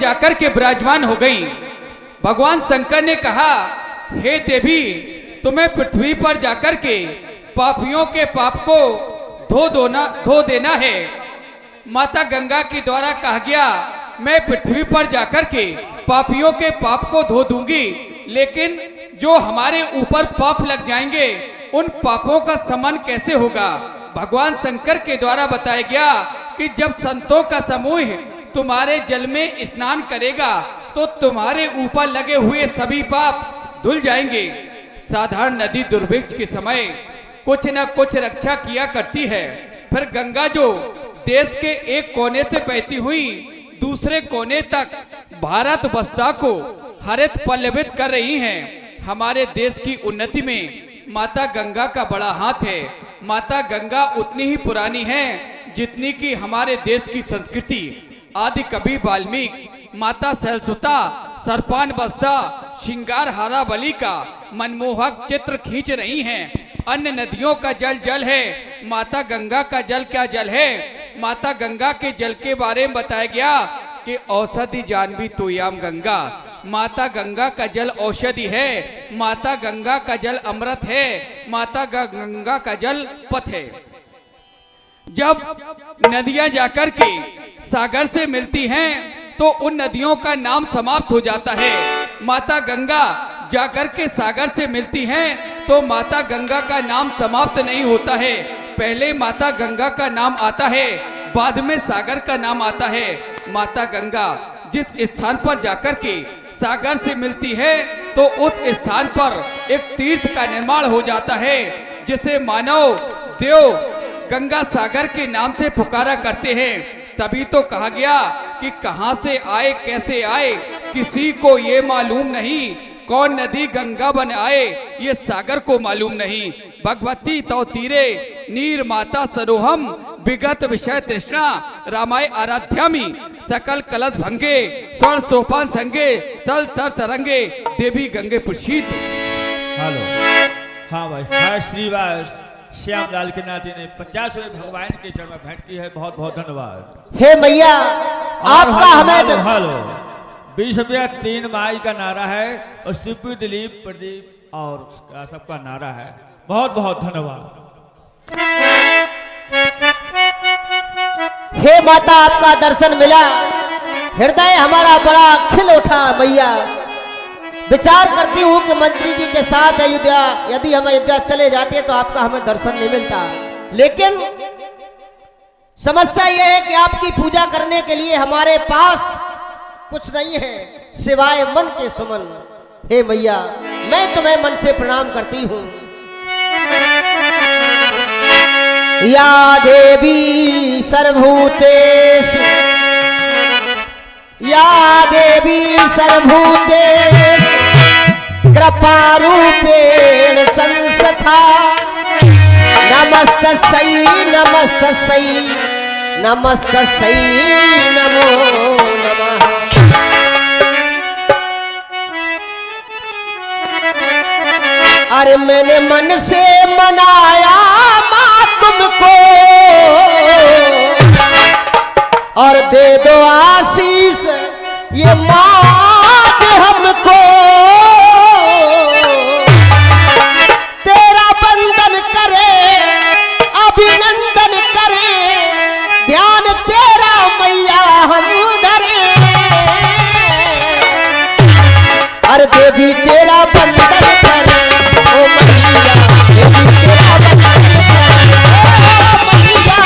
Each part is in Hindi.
जाकर के विराजमान हो गई। भगवान शंकर ने कहा, हे देवी, तुम्हें पृथ्वी पर जाकर के पापियों के पाप को धो देना है। माता गंगा के द्वारा कहा गया, मैं पृथ्वी पर जाकर के पापियों के पाप को धो दूंगी, लेकिन जो हमारे ऊपर पाप लग जाएंगे उन पापों का शमन कैसे होगा। भगवान शंकर के द्वारा बताया गया कि जब संतों का समूह तुम्हारे जल में स्नान करेगा तो तुम्हारे ऊपर लगे हुए सभी पाप धुल जाएंगे। साधारण नदी दुर्भिक्ष के समय कुछ न कुछ रक्षा किया करती है, फिर गंगा जो देश के एक कोने से बहती हुई दूसरे कोने तक भारत वसुधा को हरित पल्लवित कर रही हैं। हमारे देश की उन्नति में माता गंगा का बड़ा हाथ है। माता गंगा उतनी ही पुरानी है जितनी कि हमारे देश की संस्कृति। आदि कवि वाल्मीकि माता सरस्वता सरपान वसुधा श्रृंगार हारावली का मनमोहक चित्र खींच रही हैं। अन्य नदियों का जल जल है, माता गंगा का जल क्या जल है। माता गंगा के जल के बारे में बताया गया कि औषधि जानवी तोयाम गंगा। माता गंगा का जल औषधि है, माता गंगा का जल अमृत है, माता गंगा का जल पथ है। जब नदियां जाकर के सागर से मिलती हैं तो उन नदियों का नाम समाप्त हो जाता है। माता गंगा जाकर के सागर से मिलती हैं तो माता गंगा का नाम समाप्त नहीं होता है। पहले माता गंगा का नाम आता है, बाद में सागर का नाम आता है। माता गंगा जिस स्थान पर जाकर के सागर से मिलती है तो उस स्थान पर एक तीर्थ का निर्माण हो जाता है, जिसे मानव देव गंगा सागर के नाम से पुकारा करते हैं। तभी तो कहा गया कि कहां से आए कैसे आए किसी को ये मालूम नहीं, कौन नदी गंगा बन आए ये सागर को मालूम नहीं। भगवती तो तीरे नीर माता सरोहम विगत विषय तृष्णा रामाय आराध्यामी सकल कलश भंगे स्वर्ण सोपान संगे तल तर तरंगे देवी गंगे प्रसीद। हेलो, हाँ भाई, हाँ श्रीवास श्याम लाल के नाते ने 50वें भगवान के चरण में भेंट की है। बहुत बहुत धन्यवाद। हे मैया, आपका हमें हेलो 20 रुपया 3 माई का नारा है और शिवपी दिलीप प्रदीप और सबका नारा है। बहुत बहुत धन्यवाद। हे माता, आपका दर्शन मिला, हृदय हमारा बड़ा खिल उठा। मैया, विचार करती हूँ कि मंत्री जी के साथ अयोध्या, यदि हम अयोध्या चले जाते तो आपका हमें दर्शन नहीं मिलता, लेकिन समस्या यह है कि आपकी पूजा करने के लिए हमारे पास कुछ नहीं है सिवाय मन के सुमन। हे मैया, मैं तुम्हें मन से प्रणाम करती हूँ। या देवी सर्वभूतेषु, या देवी सर्वभूतेषु कृपारूपेण संस्था। नमस्तस्यै नमस्तस्यै नमस्तस्यै नमो नमः। अरे मैंने मन से मनाया माँ तुमको और दे दो आशीष ये माँ हमको। तेरा बंदन करे अभिनंदन करे, ध्यान तेरा मैया हम धरे। अरे देवी तेरा बंदन करे ओ मैया, देवी तेरा बंदन करे ओ मैया।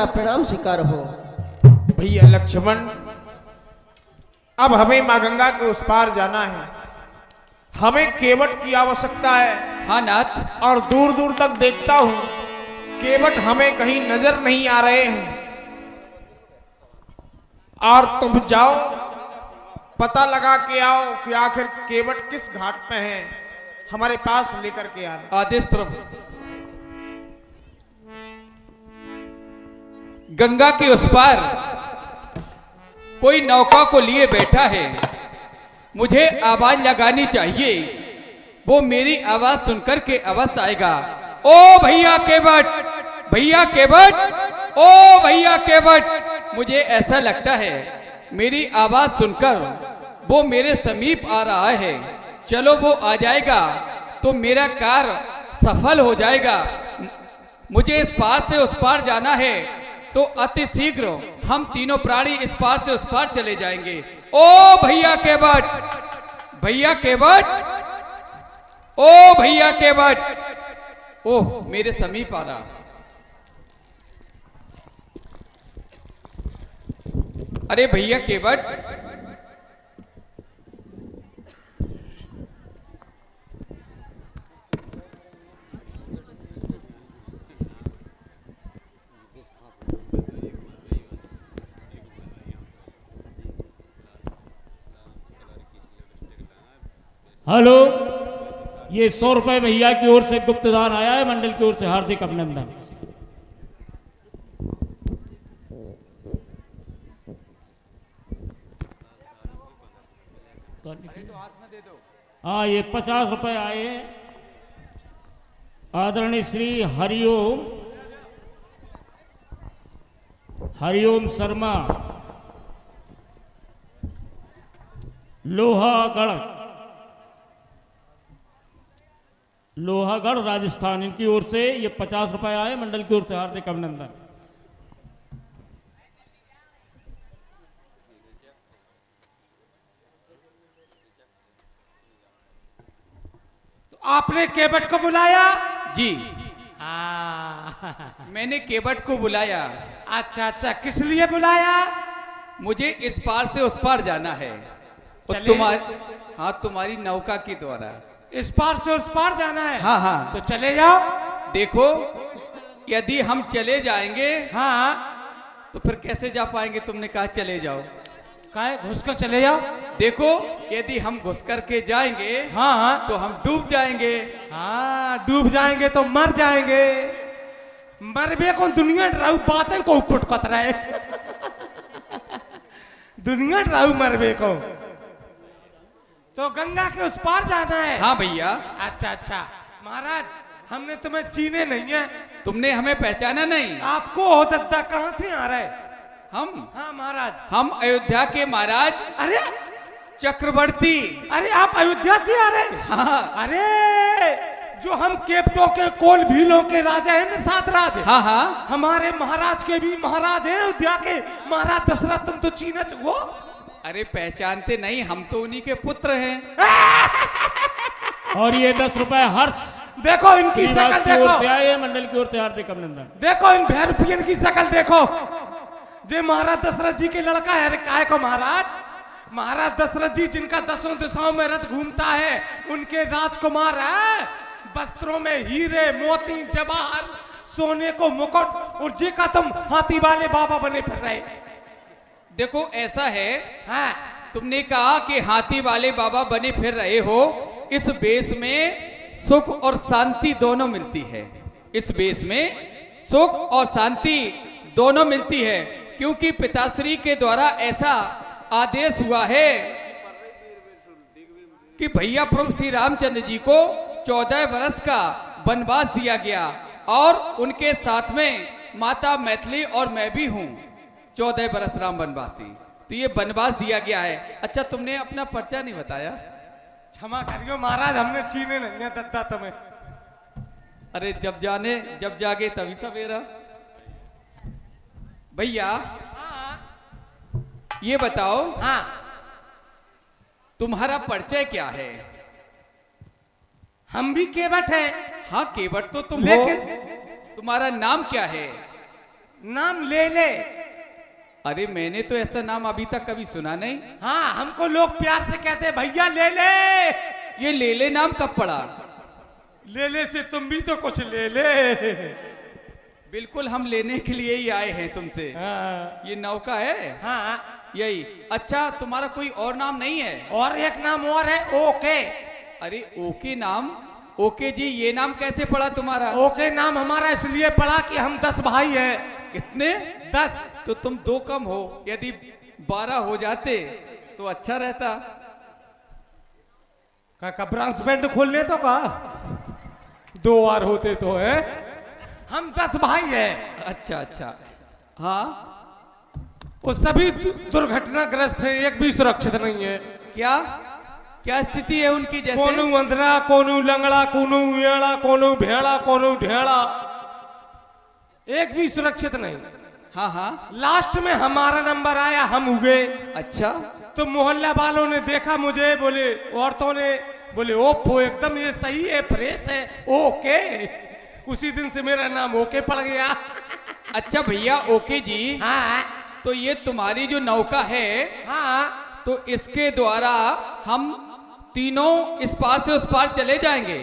प्रणाम स्वीकार हो। भैया लक्ष्मण, अब हमें माँ गंगा के उस पार जाना है। हमें केवट की आवश्यकता है। हाँ नाथ। और दूर दूर तक देखता हूँ केवट हमें कहीं नजर नहीं आ रहे हैं। और तुम जाओ, पता लगा के आओ कि आखिर केवट किस घाट पे है, हमारे पास लेकर के आना। आदेश प्रभु। गंगा के उस पार कोई नौका को लिए बैठा है। मुझे आवाज लगानी चाहिए, वो मेरी आवाज सुनकर के अवश्य आएगा। ओ भैया केवट, भैया केवट, ओ भैया केवट। मुझे ऐसा लगता है मेरी आवाज सुनकर वो मेरे समीप आ रहा है। चलो वो आ जाएगा तो मेरा कार्य सफल हो जाएगा। मुझे इस पार से उस पार जाना है तो अति शीघ्र हम तीनों प्राणी इस पार से उस पार चले जाएंगे। ओ भैया केवट, भैया केवट, ओ भैया केवट। ओह, मेरे समीप आ रहा। अरे भैया केवट, हेलो, ये 100 रुपए भैया की ओर से गुप्तदान आया है, मंडल की ओर से हार्दिक अभिनंदन। हाँ, ये 50 रुपए आए हैं आदरणीय श्री हरिओम हरिओम शर्मा, लोहागढ़ राजस्थान, इनकी ओर से ये 50 रुपए आए, मंडल की ओर से हार्दिक अभिनंदन। तो आपने केवट को बुलाया? जी मैंने केवट को बुलाया। अच्छा अच्छा, किस लिए बुलाया? मुझे इस पार से उस पार जाना है। चलिए। हाँ, तुम्हारी नौका के द्वारा। इस पार से उस पार जाना है? हाँ हाँ। तो चले जाओ। देखो, यदि हम चले जाएंगे हाँ, तो फिर कैसे जा पाएंगे? तुमने कहा चले जाओ। काहे घुस कर चले जाओ? देखो, यदि हम घुस करके जाएंगे हाँ तो हम डूब जाएंगे। हाँ, डूब जाएंगे तो मर जाएंगे। मरबे कौन, दुनिया डराऊ बातें को पुटकत रहे। दुनिया डराऊ मरबे को। तो गंगा के उस पार जाना है? हाँ भैया। अच्छा अच्छा महाराज, हमने तुम्हें चीने नहीं है। तुमने हमें पहचाना नहीं? आपको हो दद्दा, कहाँ से आ रहे? हम हाँ महाराज। हम अयोध्या के महाराज अरे चक्रवर्ती। अरे, आप अयोध्या से आ रहे? हाँ अरे, जो हम केपटो के कोल भीलों के राजा हैं ना, सात राज। हाँ हाँ। हमारे महाराज के भी महाराज हैं अयोध्या के, महाराज दशरथ। तुम तो चीनत हो। अरे पहचानते नहीं, हम तो उन्हीं के पुत्र हैं। और ये 10 रुपए हर्ष देखो इनकी शकल, की ओर से देखो आए, मंडल की ओर से हार्दिक अभिनंदन। देखो इन भैरपियन की शकल देखो। जे महाराज दशरथ जी के लड़का है। अरे काय को महाराज? महाराज दशरथ जी जिनका 10 दिशाओं में रथ घूमता है, उनके राजकुमार है। वस्त्रों में हीरे मोती जवाहर, सोने को मुकुट, और जी का तुम हाथी वाले बाबा बने फिर रहे। देखो ऐसा है, हाँ, तुमने कहा कि हाथी वाले बाबा बने फिर रहे हो। इस बेस में सुख और शांति दोनों मिलती है। इस बेस में सुख और शांति दोनों मिलती है, क्योंकि पिताश्री के द्वारा ऐसा आदेश हुआ है कि भैया प्रभु श्री रामचंद्र जी को 14 वर्ष का वनवास दिया गया, और उनके साथ में माता मैथिली और मैं भी हूँ 14 वर्ष राम वनवासी। तो ये वनवास दिया गया है। अच्छा, तुमने अपना पर्चा नहीं बताया? क्षमा करियो महाराज, हमने चीने नहीं है दद्दा तुम्हें। अरे जब जागे तभी सवेरा। भैया ये बताओ, हाँ, तुम्हारा परिचय क्या है? हम भी केवट हैं। हाँ, केवट तो तुम लेकिन हो। तुम्हारा नाम क्या है? नाम ले ले। अरे मैंने तो ऐसा नाम अभी तक कभी सुना नहीं। हाँ, हमको लोग प्यार से कहते हैं भैया ले ले। ये लेले नाम कब पड़ा? ले ले से तुम भी तो कुछ ले ले। बिल्कुल, हम लेने के लिए ही आए हैं तुमसे। हाँ ये नौका है? हाँ। यही। अच्छा, तुम्हारा कोई और नाम नहीं है? और एक नाम और है, ओके। अरे ओके नाम? ओके जी, ये नाम कैसे पड़ा तुम्हारा? ओके नाम हमारा इसलिए पड़ा कि हम 10 भाई हैं। कितने? 10। तो तुम 2 कम हो, यदि 12 हो जाते तो अच्छा रहता। का ब्रांच बैंड खोलने तो का 2 बार होते तो है। हम 10 भाई हैं। अच्छा अच्छा। हाँ, वो सभी दुर्घटनाग्रस्त हैं, एक भी सुरक्षित नहीं है। क्या क्या स्थिति है उनकी? जैसे कोनू अंधरा, कोनू लंगड़ा, कोनू उयड़ा, कोनू भेड़ा, कोनू ढेड़ा, एक भी सुरक्षित नहीं। हाँ हाँ। लास्ट में हमारा नंबर आया, हम उगे। अच्छा, तो मोहल्ला वालों ने देखा मुझे, बोले औरतों ने बोले ओफो एकदम ये सही है, फ्रेश है, ओके। उसी दिन से मेरा नाम ओके पड़ गया। अच्छा भैया ओके जी, हाँ तो ये तुम्हारी जो नौका है, हाँ। तो इसके द्वारा हम तीनों इस पार से उस पार चले जाएंगे।